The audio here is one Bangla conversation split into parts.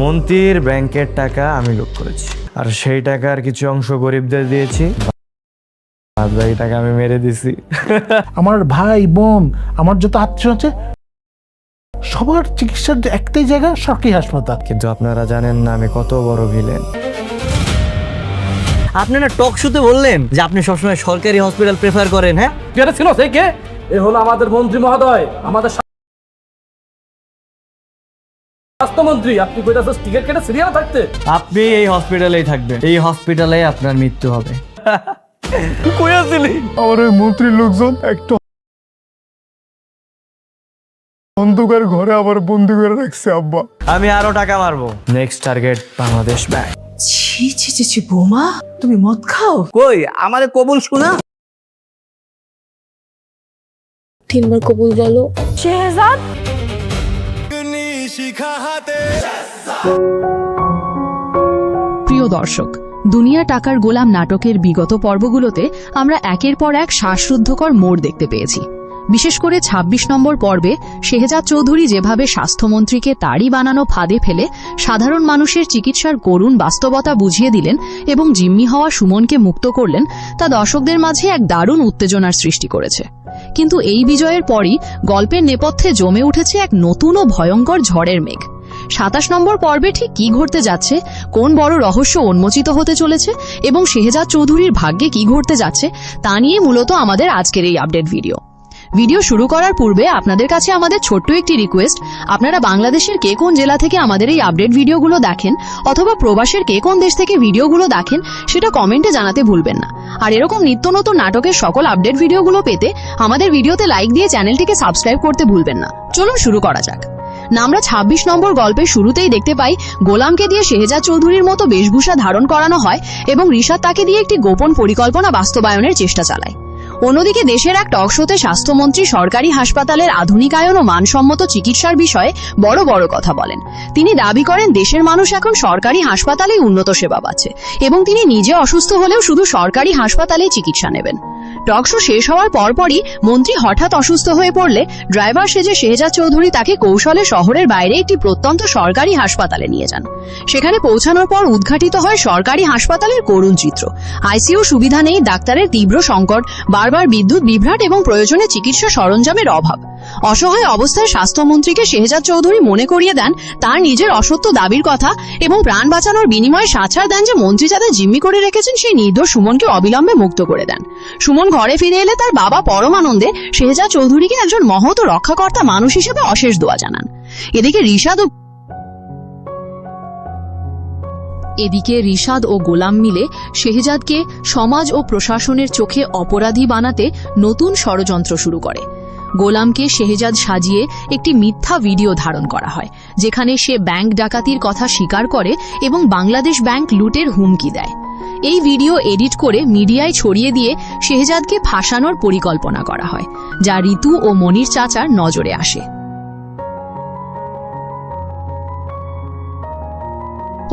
মন্ত্রীর ব্যাংকের টাকা আমি লুট করেছি, আর সেই টাকার কিছু অংশ গরিবদের দিয়েছি, বাদ বাকি টাকা আমি মেরে দিছি। আমার ভাই বোন আমার যত আত্মীয় আছে সবার চিকিৎসার একটাই জায়গা সরকারি হাসপাতাল। কিন্তু আপনারা জানেন না আমি কত বড় ভিলেন। আপনি না টক শুতে বললেন যে আপনি সবসময় সরকারি হসপিটাল প্রেফার করেন। হ্যাঁ, কে ছিল সে কে? এ হলো আমাদের মন্ত্রী মহোদয়, আমাদের স্বাস্থ্যমন্ত্রী। আপনি কইতাছেন টিকিট কেটে সিরিয়াল থাকতে? আপনি এই হসপিটালেই থাকবেন, এই হসপিটালে আপনার মৃত্যু হবে। কই আছিলি? আমার ওই মন্ত্রীর লোকজন একটা অন্ধকার ঘরে আবার বন্দি করে রাখছে আব্বা। আমি আরো টাকা মারবো। Next target Bangladesh bank. ছি ছি ছি ছি, বৌমা তুমি মদ খাও? কই আমাদের কবুল শোনা। 3 বার কবুল বলো। শেহজাদ, প্রিয় দর্শক, দুনিয়া টাকার গোলাম নাটকের বিগত পর্বগুলোতে আমরা একের পর এক শ্বাসরুদ্ধকর মোড় দেখতে পেয়েছি। বিশেষ করে ২৬ নম্বর পর্বে শেহজাদ চৌধুরী যেভাবে স্বাস্থ্যমন্ত্রীকে তারই বানানো ফাঁদে ফেলে সাধারণ মানুষের চিকিৎসার করুণ বাস্তবতা বুঝিয়ে দিলেন এবং জিম্মি হওয়া সুমনকে মুক্ত করলেন, তা দর্শকদের মাঝে এক দারুণ উত্তেজনার সৃষ্টি করেছে। কিন্তু এই বিজয়ের পরই গল্পের নেপথ্যে জমে উঠেছে এক নতুন ও ভয়ঙ্কর ঝড়ের মেঘ। ২৭ নম্বর পর্বে ঠিক কি ঘটতে যাচ্ছে, কোন বড় রহস্য উন্মোচিত হতে চলেছে এবং শেহজাদ চৌধুরীর ভাগ্যে কি ঘটতে যাচ্ছে, তা নিয়ে মূলত আমাদের আজকের এই আপডেট ভিডিও শুরু করার পূর্বে আপনাদের কাছে আমাদের ছোট্ট একটি রিকোয়েস্ট, আপনারা বাংলাদেশের কে কোন জেলা থেকে আমাদের এই আপডেট ভিডিওগুলো দেখেন অথবা প্রবাসের কে কোন দেশ থেকে ভিডিওগুলো দেখেন সেটা কমেন্টে জানাতে ভুলবেন না। আর এরকম নিত্য নতুন নাটকের সকল আপডেট ভিডিওগুলো পেতে আমাদের ভিডিওতে লাইক দিয়ে চ্যানেলটিকে সাবস্ক্রাইব করতে ভুলবেন না। চলুন শুরু করা যাক। না, আমরা ২৬ নম্বর গল্পের শুরুতেই দেখতে পাই গোলামকে দিয়ে শেহজাদ চৌধুরীর মতো বেশভূষা ধারণ করানো হয় এবং রিশাদ তাকে দিয়ে একটি গোপন পরিকল্পনা বাস্তবায়নের চেষ্টা চালায়। অন্যদিকে দেশের এক টক শোতে স্বাস্থ্যমন্ত্রী সরকারি হাসপাতালের আধুনিকায়ন ও মানসম্মত চিকিৎসার বিষয়ে বড় বড় কথা বলেন। তিনি দাবি করেন দেশের মানুষ এখন সরকারি হাসপাতালেই উন্নত সেবা পাচ্ছে এবং তিনি নিজে অসুস্থ হলেও শুধু সরকারি হাসপাতালেই চিকিৎসা নেবেন। টক শো শেষ হওয়ার পরপরই মন্ত্রী হঠাৎ অসুস্থ হয়ে পড়লে ড্রাইভার সেজে শেহজাদ চৌধুরী তাকে কৌশলে শহরের বাইরে একটি প্রত্যন্ত সরকারি হাসপাতালে নিয়ে যান। সেখানে পৌঁছানোর পর উদ্ঘাটিত হয় সরকারি হাসপাতালের করুণ চিত্র। আইসিইউ সুবিধা নেই, ডাক্তারের তীব্র সংকট, বারবার বিদ্যুৎ বিভ্রাট এবং প্রয়োজনে চিকিৎসা সরঞ্জামের অভাব। অসহায় অবস্থায় স্বাস্থ্যমন্ত্রীকে শেহজাদ চৌধুরী মনে করিয়ে দেন তার নিজের অসত্য দাবির কথা এবং প্রাণ বাঁচানোর বিনিময়ে সাছাড় দেন যে মন্ত্রী যাদের জিম্মি করে রেখেছেন সেই নির্দোষ সুমনকে অবিলম্বে মুক্ত করে দেন। সুমন ঘরে ফিরে এলে তার বাবা পরম আনন্দে শেহজাদ চৌধুরীকে একজন মহৎ ও রক্ষাকর্তা মানুষ হিসেবে অশেষ দোয়া জানান। এদিকে রিশাদ ও গোলাম মিলে শেহজাদকে সমাজ ও প্রশাসনের চোখে অপরাধী বানাতে নতুন ষড়যন্ত্র শুরু করে। গোলামকে শেহজাদ সাজিয়ে একটি মিথ্যা ভিডিও ধারণ করা হয় যেখানে সে ব্যাংক ডাকাতির কথা স্বীকার করে এবং বাংলাদেশ ব্যাংক লুটের হুমকি দেয়। এই ভিডিও এডিট করে মিডিয়ায় ছড়িয়ে দিয়ে শেহজাদকে ফাঁসানোর পরিকল্পনা করা হয়, যা ঋতু ও মনির চাচার নজরে আসে।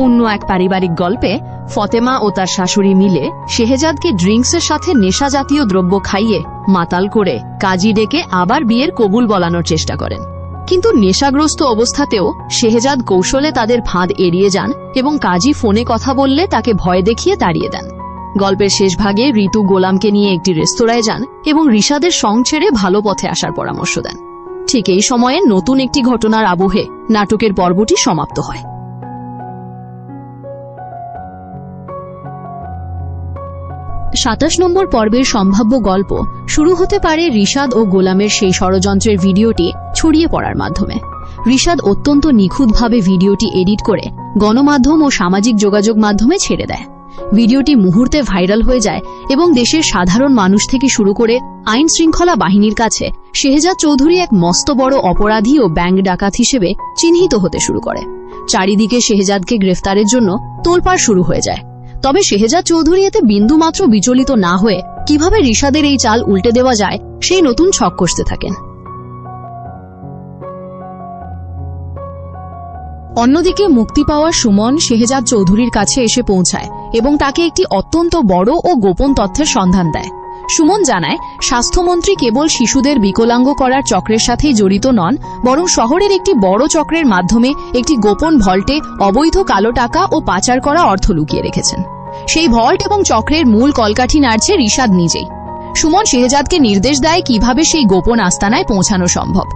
অন্য এক পারিবারিক গল্পে ফতেমা ও তার শাশুড়ি মিলে শেহজাদকে ড্রিঙ্কসের সাথে নেশা জাতীয় দ্রব্য খাইয়ে মাতাল করে কাজী ডেকে আবার বিয়ের কবুল বলানোর চেষ্টা করেন। কিন্তু নেশাগ্রস্ত অবস্থাতেও শেহজাদ কৌশলে তাদের ফাঁদ এড়িয়ে যান এবং কাজী ফোনে কথা বললে তাকে ভয় দেখিয়ে তাড়িয়ে দেন। গল্পের শেষ ভাগে ঋতু গোলামকে নিয়ে একটি রেস্তোরাঁয় যান এবং রিশাদের সং ছেড়ে ভালো পথে আসার পরামর্শ দেন। ঠিক এই সময়ে নতুন একটি ঘটনার আবহে নাটকের পর্বটি সমাপ্ত হয়। ২৭ নম্বর পর্বের সম্ভাব্য গল্প শুরু হতে পারে রিশাদ ও গোলামের সেই ষড়যন্ত্রের ভিডিওটি ছড়িয়ে পড়ার মাধ্যমে। রিশাদ অত্যন্ত নিখুঁতভাবে ভিডিওটি এডিট করে গণমাধ্যম ও সামাজিক যোগাযোগ মাধ্যমে ছেড়ে দেয়। ভিডিওটি মুহূর্তে ভাইরাল হয়ে যায় এবং দেশের সাধারণ মানুষ থেকে শুরু করে আইন শৃঙ্খলা বাহিনীর কাছে শেহজাদ চৌধুরী এক মস্ত বড় অপরাধী ও ব্যাংক ডাকাত হিসেবে চিহ্নিত হতে শুরু করে। চারিদিকে শেহজাদকে গ্রেফতারের জন্য তোলপাড় শুরু হয়ে যায়। তবে শেহজাদ চৌধুরী এতে বিন্দুমাত্র বিচলিত না হয়ে কিভাবে রিশাদের এই চাল উল্টে দেওয়া যায় সেই নতুন ছক কষতে থাকেন। অন্যদিকে মুক্তি পাওয়া সুমন শেহজাদ চৌধুরীর কাছে এসে পৌঁছায় এবং তাকে একটি অত্যন্ত বড় ও গোপন তথ্যের সন্ধান দেয়। সুমন জানায়, স্বাস্থ্যমন্ত্রী কেবল শিশুদের বিকলাঙ্গ করার চক্রের সাথেই জড়িত নন, বরং শহরের একটি বড় চক্রের মাধ্যমে একটি গোপন ভল্টে অবৈধ কালো টাকা ও পাচার করা অর্থ লুকিয়ে রেখেছেন। সেই ভল্ট এবং চক্রের মূল কলকাঠি নাড়ছে রিশাদ নিজেই। সুমন শেহজাদকে নির্দেশ দেয় কিভাবে সেই গোপন আস্তানায় পৌঁছানো সম্ভব।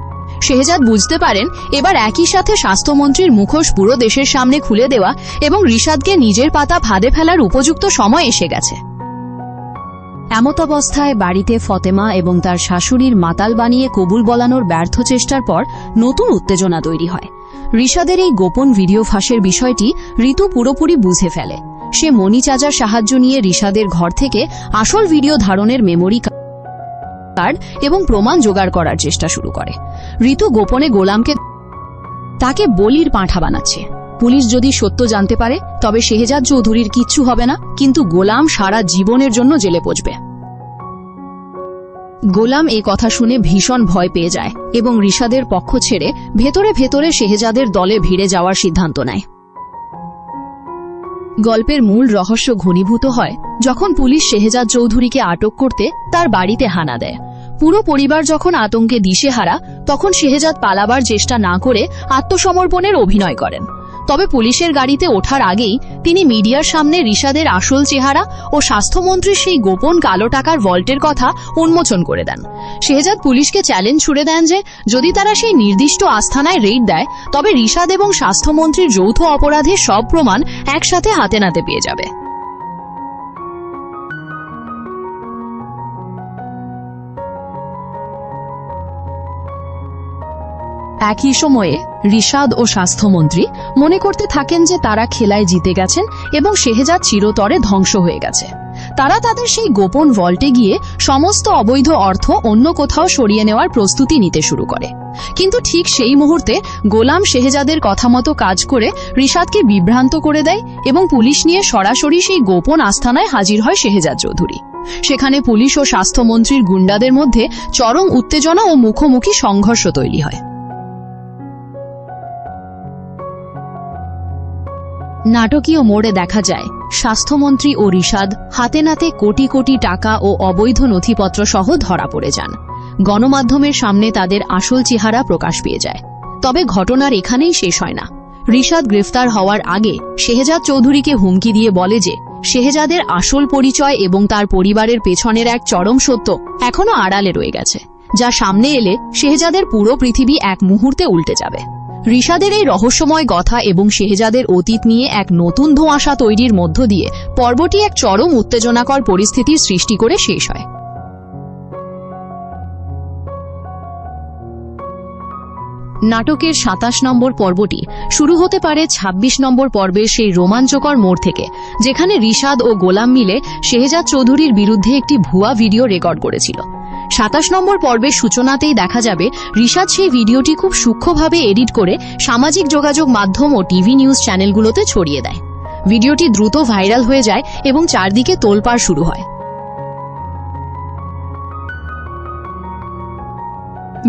শেহজাদ বুঝতে পারেন এবার একই সাথে স্বাস্থ্যমন্ত্রীর মুখোশ পুরো দেশের সামনে খুলে দেওয়া এবং রিশাদকে নিজের পাতা ফাঁদে ফেলার উপযুক্ত সময় এসে গেছে। এমতাবস্থায় বাড়িতে ফতেমা এবং তার শাশুড়ির মাতাল বানিয়ে কবুল বলানোর ব্যর্থ চেষ্টার পর নতুন উত্তেজনা তৈরি হয়। রিশাদের এই গোপন ভিডিও ফাঁসের বিষয়টি ঋতু পুরোপুরি বুঝে ফেলে। সে মনি চাচার সাহায্য নিয়ে রিশাদের ঘর থেকে আসল ভিডিও ধারণের মেমোরি কার্ড এবং প্রমাণ জোগাড় করার চেষ্টা শুরু করে। ঋতু গোপনে গোলামকে তাকে বলির পাঁঠা বানাচ্ছে। পুলিশ যদি সত্য জানতে পারে তবে শেহজাদ চৌধুরীর কিচ্ছু হবে না, কিন্তু গোলাম সারা জীবনের জন্য জেলে পচবে। গোলাম এই কথা শুনে ভীষণ ভয় পেয়ে যায় এবং রিশাদের পক্ষ ছেড়ে ভেতরে ভেতরে শেহজাদের দলে ভিড়ে যাওয়ার সিদ্ধান্ত নেয়। গল্পের মূল রহস্য ঘনীভূত হয় যখন পুলিশ শেহজাদ চৌধুরীকে আটক করতে তার বাড়িতে হানা দেয়। পুরো পরিবার যখন আতঙ্কে দিশেহারা, তখন শেহজাদ পালাবার চেষ্টা না করে আত্মসমর্পণের অভিনয় করেন। তবে পুলিশের গাড়িতে ওঠার আগেই তিনি মিডিয়ার সামনে রিশাদের আসল চেহারা ও স্বাস্থ্যমন্ত্রীর সেই গোপন কালো টাকার ভল্টের কথা উন্মোচন করে দেন। শেহজাদ পুলিশকে চ্যালেঞ্জ ছুড়ে দেন যে যদি তারা সেই নির্দিষ্ট আস্থানায় রেড দেয় তবে রিশাদ এবং স্বাস্থ্যমন্ত্রীর যৌথ অপরাধের সব প্রমাণ একসাথে হাতে নাতে পেয়ে যাবে। একই সময়ে রিশাদ ও স্বাস্থ্যমন্ত্রী মনে করতে থাকেন যে তারা খেলায় জিতে গেছেন এবং শেহজাদ চিরতরে ধ্বংস হয়ে গেছে। তারা তাদের সেই গোপন ভল্টে গিয়ে সমস্ত অবৈধ অর্থ অন্য কোথাও সরিয়ে নেওয়ার প্রস্তুতি নিতে শুরু করে। কিন্তু ঠিক সেই মুহূর্তে গোলাম শেহজাদের কথা মতো কাজ করে রিশাদকে বিভ্রান্ত করে দেয় এবং পুলিশ নিয়ে সরাসরি সেই গোপন আস্তানায় হাজির হয় শেহজাদ চৌধুরী। সেখানে পুলিশ ও স্বাস্থ্যমন্ত্রীর গুন্ডাদের মধ্যে চরম উত্তেজনা ও মুখোমুখি সংঘর্ষ তৈরি হয়। নাটকীয় মোড়ে দেখা যায় স্বাস্থ্যমন্ত্রী ও রিশাদ হাতে নাতে কোটি কোটি টাকা ও অবৈধ নথিপত্র সহ ধরা পড়ে যান। গণমাধ্যমের সামনে তাদের আসল চেহারা প্রকাশ পেয়ে যায়। তবে ঘটনার এখানেই শেষ হয় না। রিশাদ গ্রেফতার হওয়ার আগে শেহজাদ চৌধুরীকে হুমকি দিয়ে বলে যে শেহজাদের আসল পরিচয় এবং তার পরিবারের পেছনের এক চরম সত্য এখনো আড়ালে রয়ে গেছে, যা সামনে এলে শেহজাদের পুরো পৃথিবী এক মুহূর্তে উল্টে যাবে। রিশাদের এই রহস্যময় কথা এবং শেহজাদের অতীত নিয়ে এক নতুন ধোঁয়াশা তৈরির মধ্য দিয়ে পর্বটি এক চরম উত্তেজনাকর পরিস্থিতির সৃষ্টি করে শেষ হয়। নাটকের ২৭ নম্বর পর্বটি শুরু হতে পারে ২৬ নম্বর পর্বের সেই রোমাঞ্চকর মোড় থেকে, যেখানে রিশাদ ও গোলাম মিলে শেহজাদ চৌধুরীর বিরুদ্ধে একটি ভুয়া ভিডিও রেকর্ড করেছিল। ২৭ নম্বর পর্বের সূচনাতেই দেখা যাবে রিশাদ সেই ভিডিওটি খুব সূক্ষ্মভাবে এডিট করে সামাজিক যোগাযোগ মাধ্যম ও টিভি নিউজ চ্যানেলগুলোতে ছড়িয়ে দেয়। ভিডিওটি দ্রুত ভাইরাল হয়ে যায় এবং চারদিকে তোলপাড় শুরু হয়।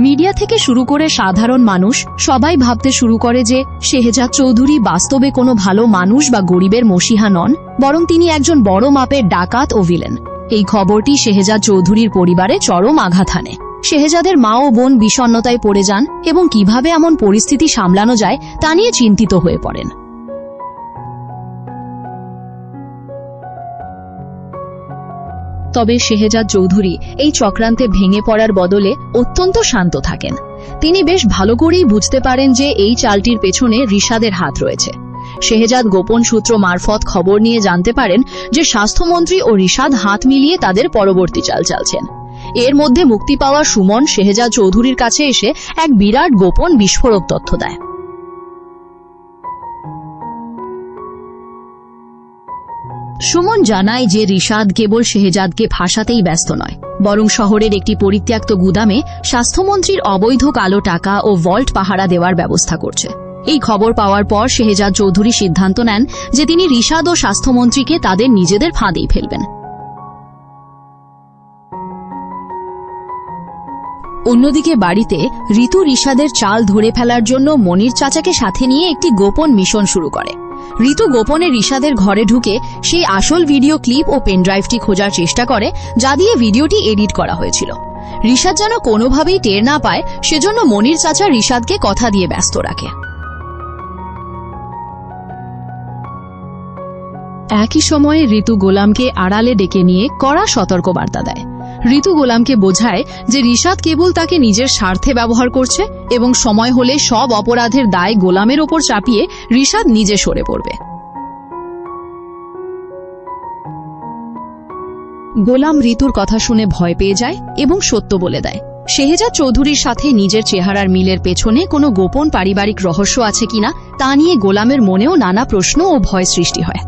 মিডিয়া থেকে শুরু করে সাধারণ মানুষ সবাই ভাবতে শুরু করে যে শেহজাদ চৌধুরী বাস্তবে কোনো ভালো মানুষ বা গরিবের মসিহা নন, বরং তিনি একজন বড় মাপের ডাকাত ও ভিলেন। এই খবরটি শেহজাদ চৌধুরীর পরিবারে চরম আঘাত হানে। শেহজাদের মা ও বোন বিষণ্ণতায় পড়ে যান এবং কিভাবে এমন পরিস্থিতি সামলানো যায় তা নিয়ে চিন্তিত হয়ে পড়েন। তবে শেহজাদ চৌধুরী এই চক্রান্তে ভেঙে পড়ার বদলে অত্যন্ত শান্ত থাকেন। তিনি বেশ ভালো করেই বুঝতে পারেন যে এই চালটির পেছনে রিশাদের হাত রয়েছে। শেহজাদ গোপন সূত্র মারফত খবর নিয়ে জানতে পারেন যে স্বাস্থ্যমন্ত্রী ও রিশাদ হাত মিলিয়ে তাদের পরবর্তী চাল চালছেন। এর মধ্যে মুক্তি পাওয়া সুমন শেহজাদ চৌধুরীর কাছে এসে এক বিরাট গোপন বিস্ফোরক তথ্য দেয়। সুমন জানায় যে রিশাদ কেবল শেহজাদকে ফাঁসাতেই ব্যস্ত নয়, বরং শহরের একটি পরিত্যক্ত গুদামে স্বাস্থ্যমন্ত্রীর অবৈধ কালো টাকা ও ভল্ট পাহারা দেওয়ার ব্যবস্থা করছে। এই খবর পাওয়ার পর শেহজাদ চৌধুরী সিদ্ধান্ত নেন যে তিনি রিশাদ ও স্বাস্থ্যমন্ত্রীকে তাদের নিজেদের ফাঁদেই ফেলবেন। অন্যদিকে বাড়িতে ঋতু রিশাদের চাল ধরে ফেলার জন্য মনির চাচাকে সাথে নিয়ে একটি গোপন মিশন শুরু করে। ঋতু গোপনে রিশাদের ঘরে ঢুকে সেই আসল ভিডিও ক্লিপ ও পেনড্রাইভটি খোঁজার চেষ্টা করে, যা দিয়ে ভিডিওটি এডিট করা হয়েছিল। রিশাদ যেন কোনোভাবেই টের না পায়, সেজন্য মনির চাচা রিশাদকে কথা দিয়ে ব্যস্ত রাখে। একই সময়ে ঋতু গোলামকে আড়ালে ডেকে নিয়ে কড়া সতর্কবার্তা দেয়। ঋতু গোলামকে বোঝায় যে রিশাদ কেবল তাকে নিজের স্বার্থে ব্যবহার করছে এবং সময় হলে সব অপরাধের দায় গোলামের ওপর চাপিয়ে রিশাদ নিজে সরে পড়বে। গোলাম ঋতুর কথা শুনে ভয় পেয়ে যায় এবং সত্য বলে দেয়। শেহজাদ চৌধুরীর সাথে নিজের চেহারার মিলের পেছনে কোনো গোপন পারিবারিক রহস্য আছে কিনা তা নিয়ে গোলামের মনেও নানা প্রশ্ন ও ভয় সৃষ্টি হয়।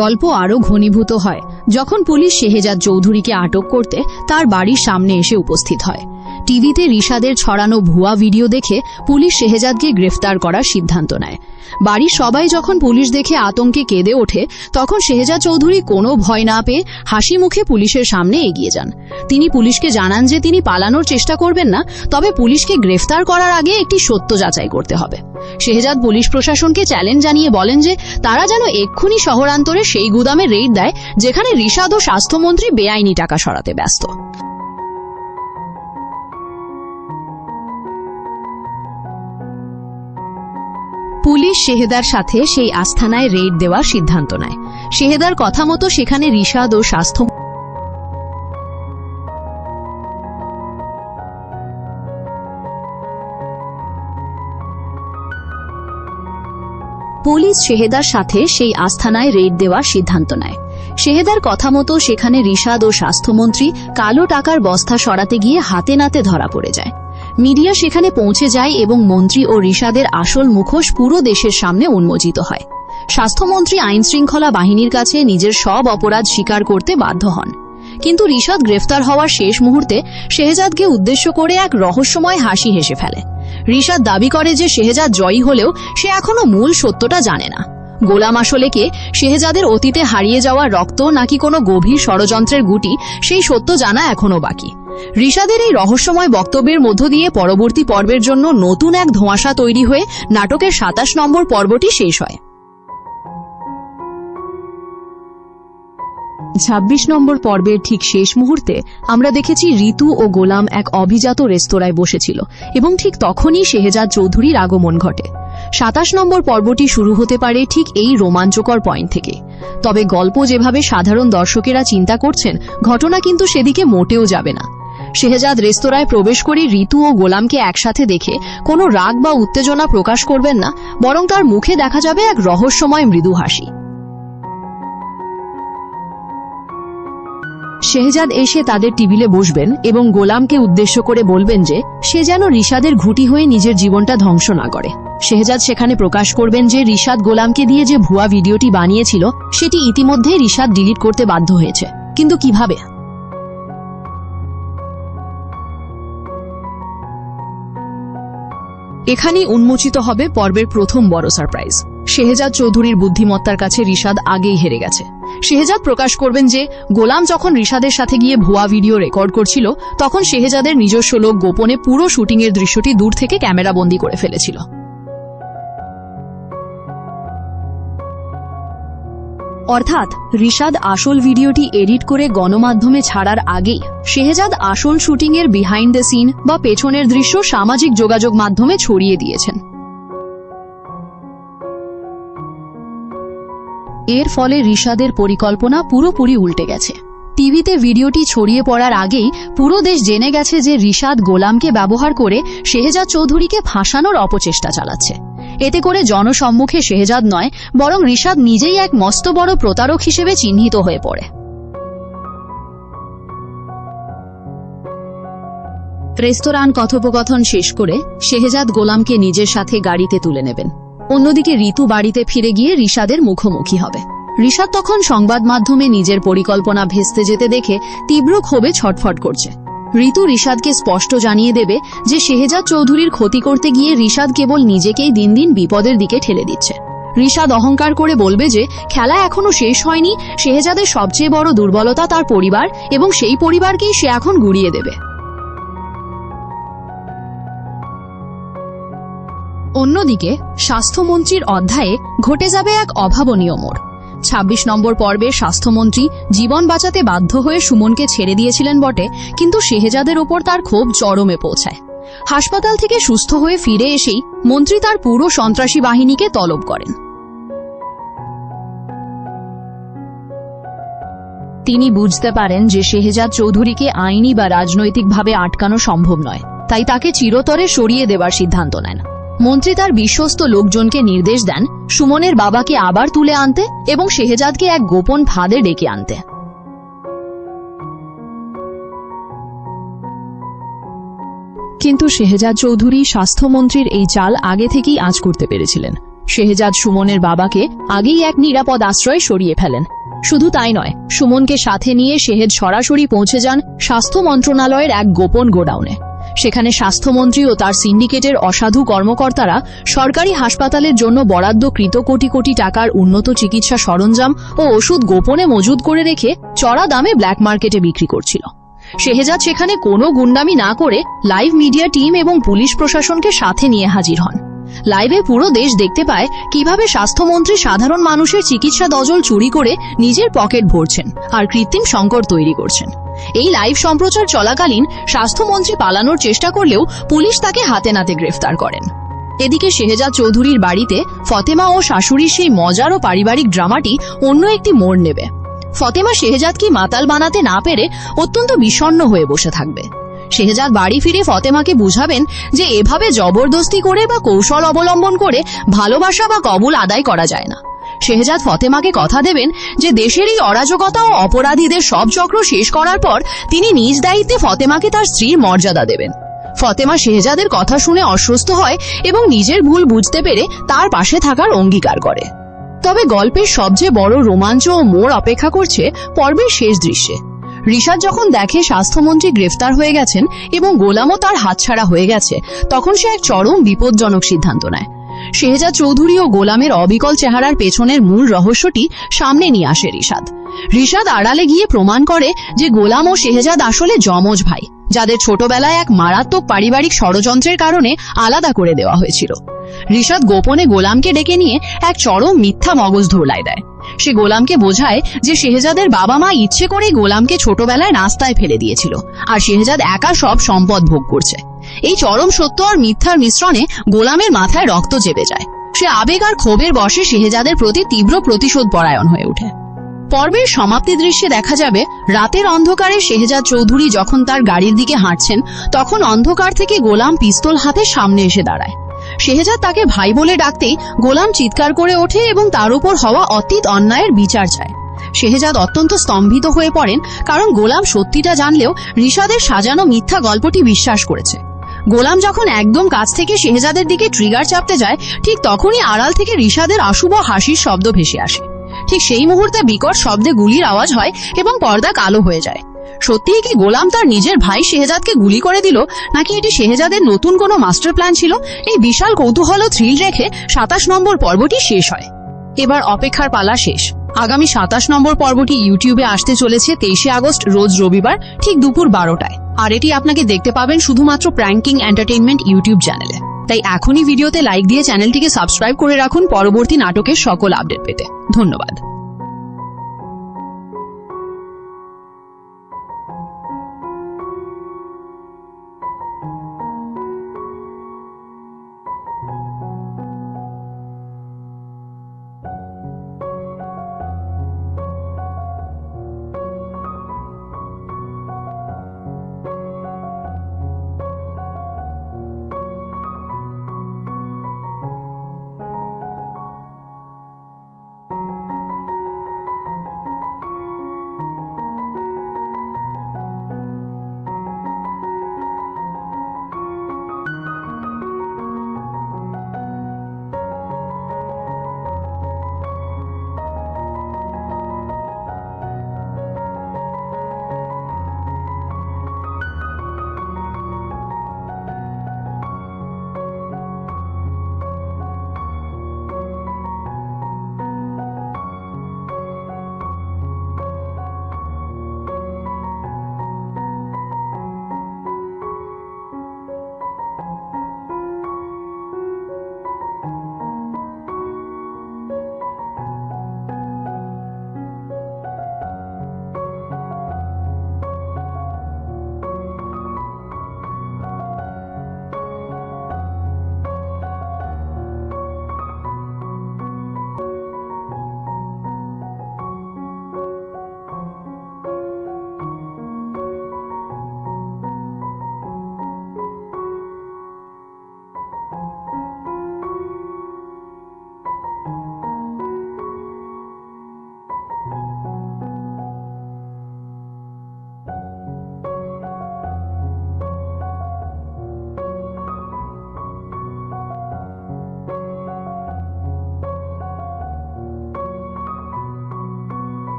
গল্প আরও ঘনীভূত হয় যখন পুলিশ শেহজাদ চৌধুরীকে আটক করতে তার বাড়ির সামনে এসে উপস্থিত হয়। টিভিতে রিশাদের ছড়ানো ভুয়া ভিডিও দেখে পুলিশ শেহজাদকে গ্রেফতার করার সিদ্ধান্ত নেয়। বাড়ির সবাই যখন পুলিশ দেখে আতঙ্কে কেঁদে ওঠে, তখন শেহজাদ চৌধুরী কোনো ভয় না পেয়ে হাসি মুখে পুলিশের সামনে এগিয়ে যান। তিনি পুলিশকে জানান যে তিনি পালানোর চেষ্টা করবেন না, তবে পুলিশকে গ্রেফতার করার আগে একটি সত্য যাচাই করতে হবে। শেহজাদ পুলিশ প্রশাসনকে চ্যালেঞ্জ জানিয়ে বলেন যে তারা যেন এক্ষুনি শহরান্তরে সেই গুদামে রেইড দেয় যেখানে রিশাদ ও স্বাস্থ্যমন্ত্রী বেআইনি টাকা সরাতে ব্যস্ত। পুলিশ শেহদার সাথে সেই আস্থানায় রেইড দেওয়ার সিদ্ধান্ত নেয়। শেহদার কথা মতো সেখানে রিশাদ ও স্বাস্থ্য পুলিশ শেহদার সাথে সেই আস্থানায় রেইড দেওয়ার সিদ্ধান্ত নেয়। শেহদার কথা মতো সেখানে রিশাদ ও স্বাস্থ্যমন্ত্রী কালো টাকার বস্তা সরাতে গিয়ে হাতে নাতে ধরা পড়ে যায়। মিডিয়া সেখানে পৌঁছে যায় এবং মন্ত্রী ও রিশাদের আসল মুখোশ পুরো দেশের সামনে উন্মোচিত হয়। স্বাস্থ্যমন্ত্রী আইনশৃঙ্খলা বাহিনীর কাছে নিজের সব অপরাধ স্বীকার করতে বাধ্য হন, কিন্তু রিশাদ গ্রেফতার হওয়ার শেষ মুহূর্তে শেহজাদকে উদ্দেশ্য করে এক রহস্যময় হাসি হেসে ফেলে। রিশাদ দাবি করে যে শেহজাদ জয়ী হলেও সে এখনো মূল সত্যটা জানে না। গোলাম আসলে কে, শেহজাদের অতীতে হারিয়ে যাওয়া রক্ত নাকি কোনো গভীর ষড়যন্ত্রের গুটি, সেই সত্য জানা এখনো বাকি। রিশাদের এই রহস্যময় বক্তব্যের মধ্য দিয়ে পরবর্তী পর্বের জন্য নতুন এক ধোঁয়াশা তৈরি হয়ে নাটকের ২৭ নম্বর পর্বটি শেষ হয়। ২৬ নম্বর পর্বের ঠিক শেষ মুহূর্তে আমরা দেখেছি ঋতু ও গোলাম এক অভিজাত রেস্তোরাঁয় বসেছিল এবং ঠিক তখনই শেহজাদ চৌধুরীর আগমন ঘটে। ২৭ নম্বর পর্বটি শুরু হতে পারে ঠিক এই রোমাঞ্চকর পয়েন্ট থেকে। তবে গল্প যেভাবে সাধারণ দর্শকেরা চিন্তা করছেন, ঘটনা কিন্তু সেদিকে মোটেও যাবে না। শেহজাদ রেস্তোরাঁয় প্রবেশ করে ঋতু ও গোলামকে একসাথে দেখে কোনো রাগ বা উত্তেজনা প্রকাশ করবেন না, বরং তার মুখে দেখা যাবে এক রহস্যময় মৃদু হাসি। শেহজাদ এসে তাদের টেবিলে বসবেন এবং গোলামকে উদ্দেশ্য করে বলবেন যে সে যেন রিশাদের ঘুঁটি হয়ে নিজের জীবনটা ধ্বংস না করে। শেহজাদ সেখানে প্রকাশ করবেন যে রিশাদ গোলামকে দিয়ে যে ভুয়া ভিডিওটি বানিয়েছিল সেটি ইতিমধ্যে রিশাদ ডিলিট করতে বাধ্য হয়েছে, কিন্তু কিভাবে? এখানেই উন্মোচিত হবে পর্বের প্রথম বড় সারপ্রাইজ। শেহজাদ চৌধুরীর বুদ্ধিমত্তার কাছে রিশাদ আগেই হেরে গেছে। শেহজাদ প্রকাশ করবেন যে গোলাম যখন রিশাদের সাথে গিয়ে ভুয়া ভিডিও রেকর্ড করছিল, তখন শেহজাদের নিজস্ব লোক গোপনে পুরো শুটিংয়ের দৃশ্যটি দূর থেকে ক্যামেরাবন্দি করে ফেলেছিল। অর্থাৎ রিশাদ আসল ভিডিওটি এডিট করে গণমাধ্যমে ছাড়ার আগেই শেহজাদ আসল শুটিংয়ের বিহাইন্ড দ্য সিন বা পেছনের দৃশ্য সামাজিক যোগাযোগ মাধ্যমে ছড়িয়ে দিয়েছেন। এর ফলে রিশাদের পরিকল্পনা পুরোপুরি উল্টে গেছে। টিভিতে ভিডিওটি ছড়িয়ে পড়ার আগেই পুরো দেশ জেনে গেছে যে রিশাদ গোলামকে ব্যবহার করে শেহজাদ চৌধুরীকে ফাঁসানোর অপচেষ্টা চালাচ্ছে। এতে করে জনসম্মুখে শেহজাদ নয়, বরং রিশাদ নিজেই এক মস্ত বড় প্রতারক হিসেবে চিহ্নিত হয়ে পড়ে। রেস্তোরাঁ কথোপকথন শেষ করে শেহজাদ গোলামকে নিজের সাথে গাড়িতে তুলে নেবেন। অন্যদিকে ঋতু বাড়িতে ফিরে গিয়ে রিশাদের মুখোমুখি হবে। রিশাদ তখন সংবাদ মাধ্যমে নিজের পরিকল্পনা ভেস্তে যেতে দেখে তীব্র ক্ষোভে ছটফট করছে। ঋতু রিশাদকে স্পষ্ট জানিয়ে দেবে যে শেহজাদ চৌধুরীর ক্ষতি করতে গিয়ে রিশাদ কেবল নিজেকেই দিন দিন বিপদের দিকে ঠেলে দিচ্ছে। রিশাদ অহংকার করে বলবে যে খেলা এখনো শেষ হয়নি, শেহজাদের সবচেয়ে বড় দুর্বলতা তার পরিবার এবং সেই পরিবারকেই সে এখন গুড়িয়ে দেবে। অন্যদিকে স্বাস্থ্যমন্ত্রীর অধ্যায়ে ঘটে যাবে এক অভাবনীয় মোড়। ২৬ নম্বর পর্বে স্বাস্থ্যমন্ত্রী জীবন বাঁচাতে বাধ্য হয়ে সুমনকে ছেড়ে দিয়েছিলেন বটে, কিন্তু শেহজাদের ওপর তার ক্ষোভ চরমে পৌঁছায়। হাসপাতাল থেকে সুস্থ হয়ে ফিরে এসেই মন্ত্রী তার পুরো সন্ত্রাসী বাহিনীকে তলব করেন। তিনি বুঝতে পারেন যে শেহজাদ চৌধুরীকে আইনি বা রাজনৈতিকভাবে আটকানো সম্ভব নয়, তাই তাকে চিরতরে সরিয়ে দেবার সিদ্ধান্ত নেন। মন্ত্রী তার বিশ্বস্ত লোকজনকে নির্দেশ দেন সুমনের বাবাকে আবার তুলে আনতে এবং শেহজাদকে এক গোপন ফাঁদে ডেকে আনতে। কিন্তু শেহজাদ চৌধুরী স্বাস্থ্যমন্ত্রীর এই চাল আগে থেকেই আঁচ করতে পেরেছিলেন। শেহজাদ সুমনের বাবাকে আগেই এক নিরাপদ আশ্রয়ে সরিয়ে ফেলেন। শুধু তাই নয়, সুমনকে সাথে নিয়ে শেহেদ সরাসরি পৌঁছে যান স্বাস্থ্য মন্ত্রণালয়ের এক গোপন গোডাউনে। সেখানে স্বাস্থ্যমন্ত্রী ও তার সিন্ডিকেটের অসাধু কর্মকর্তারা সরকারি হাসপাতালের জন্য বরাদ্দকৃত কোটি কোটি টাকার উন্নত চিকিৎসা সরঞ্জাম ও ওষুধ গোপনে মজুদ করে রেখে চড়া দামে ব্ল্যাক মার্কেটে বিক্রি করছিল। শেহজাদ সেখানে কোনো গুন্ডামি না করে লাইভ মিডিয়া টিম এবং পুলিশ প্রশাসনকে সাথে নিয়ে হাজির হন। লাইভে পুরো দেশ দেখতে পায় কিভাবে স্বাস্থ্যমন্ত্রী সাধারণ মানুষের চিকিৎসা দজল চুরি করে নিজের পকেট ভরছেন আর কৃত্রিম সংকট তৈরি করছেন। এই লাইভ সম্প্রচার চলাকালীন স্বাস্থ্যমন্ত্রী পালানোর চেষ্টা করলেও পুলিশ তাকে হাতে নাতে গ্রেফতার করেন। এদিকে শেহজাদ চৌধুরীর বাড়িতে ফতেমা ও শাশুড়ির সেই মজার ও পারিবারিক ড্রামাটি অন্য একটি মোড় নেবে। ফতেমা শেহজাদকে মাতাল বানাতে না পেরে অত্যন্ত বিষণ্ণ হয়ে বসে থাকবে। শেহজাদ বাড়ি ফিরে ফতেমাকে বুঝাবেন যে এভাবে জবরদস্তি করে বা কৌশল অবলম্বন করে ভালোবাসা বা কবুল আদায় করা যায় না। শেহজাদ ফতেমাকে কথা দেবেন যে দেশের এই অরাজকতা ও অপরাধীদের সব চক্র শেষ করার পর তিনি নিজ দায়িত্বে ফতেমাকে তার স্ত্রীর মর্যাদা দেবেন। ফতেমা শেহজাদের কথা শুনে অস্বস্ত হয় এবং নিজের ভুল বুঝতে পেরে তার পাশে থাকার অঙ্গীকার করে। তবে গল্পের সবচেয়ে বড় রোমাঞ্চ ও মোড় অপেক্ষা করছে পর্বের শেষ দৃশ্যে। রিশাদ যখন দেখে স্বাস্থ্যমন্ত্রী গ্রেফতার হয়ে গেছেন এবং গোলামও তার হাতছাড়া হয়ে গেছে, তখন সে এক চরম বিপজ্জনক সিদ্ধান্ত নেয়। শেহজাদ চৌধুরী ও গোলামের অবিকল চেহারার পেছনের মূল রহস্যটি সামনে নিয়ে আসে রিশাদ আড়ালে গিয়ে প্রমাণ করে যে গোলাম ও শেহজাদ আসলে যমজ ভাই, যাদের ছোটবেলায় এক মারাত্মক পারিবারিক ষড়যন্ত্রের কারণে আলাদা করে দেওয়া হয়েছিল। রিশাদ গোপনে গোলামকে ডেকে নিয়ে এক চরম মিথ্যা মগজ ধোলাই দেয়। সে গোলামকে বোঝায় যে শেহজাদের বাবা মা ইচ্ছে করে গোলামকে ছোটবেলায় রাস্তায় ফেলে দিয়েছিল আর শেহজাদ একা সব সম্পদ ভোগ করছে। এই চরম সত্য আর মিথ্যার মিশ্রণে গোলামের মাথায় রক্ত চেপে যায়। সে আবেগ আর ক্ষোভের বশে শেহজাদের প্রতি তীব্র প্রতিশোধ পরায়ণ হয়ে ওঠে। পর্বের সমাপ্তি দৃশ্যে দেখা যাবে রাতের অন্ধকারে শেহজাদ চৌধুরী যখন তার গাড়ির দিকে হাঁটছেন, তখন অন্ধকার থেকে গোলাম পিস্তল হাতে সামনে এসে দাঁড়ায়। শেহজাদ তাকে ভাই বলে ডাকতেই গোলাম চিৎকার করে ওঠে এবং তার উপর হওয়া অতীত অন্যায়ের বিচার চায়। শেহজাদ অত্যন্ত স্তম্ভিত হয়ে পড়েন, কারণ গোলাম সত্যিটা জানলেও রিশাদের সাজানো মিথ্যা গল্পটি বিশ্বাস করেছে। গোলাম যখন একদম কাছ থেকে শেহজাদের দিকে ট্রিগার চাপতে যায়, ঠিক তখনই আড়াল থেকে রিশাদের অশুভ হাসির শব্দ ভেসে আসে। ঠিক সেই মুহূর্তে বিকট শব্দে গুলির আওয়াজ হয় এবং পর্দা কালো হয়ে যায়। সত্যিই কি গোলাম তার নিজের ভাই শেহজাদকে গুলি করে দিল, নাকি এটি শেহজাদের নতুন কোনো মাস্টার প্ল্যান ছিল? এই বিশাল কৌতূহল ও থ্রিল রেখে ২৭ নম্বর পর্বটি শেষ হয়। এবার অপেক্ষার পালা শেষ। আগামী ২৭ নম্বর পর্বটি ইউটিউবে আসতে চলেছে ২৩শে আগস্ট রোজ রবিবার ঠিক দুপুর ১২টায়। আর এটি আপনাকে দেখতে পাবেন শুধুমাত্র প্র্যাঙ্কিং এন্টারটেইনমেন্ট ইউটিউব চ্যানেলে। তাই এখনই ভিডিওতে লাইক দিয়ে চ্যানেলটিকে সাবস্ক্রাইব করে রাখুন পরবর্তী নাটকের সকল আপডেট পেতে। ধন্যবাদ।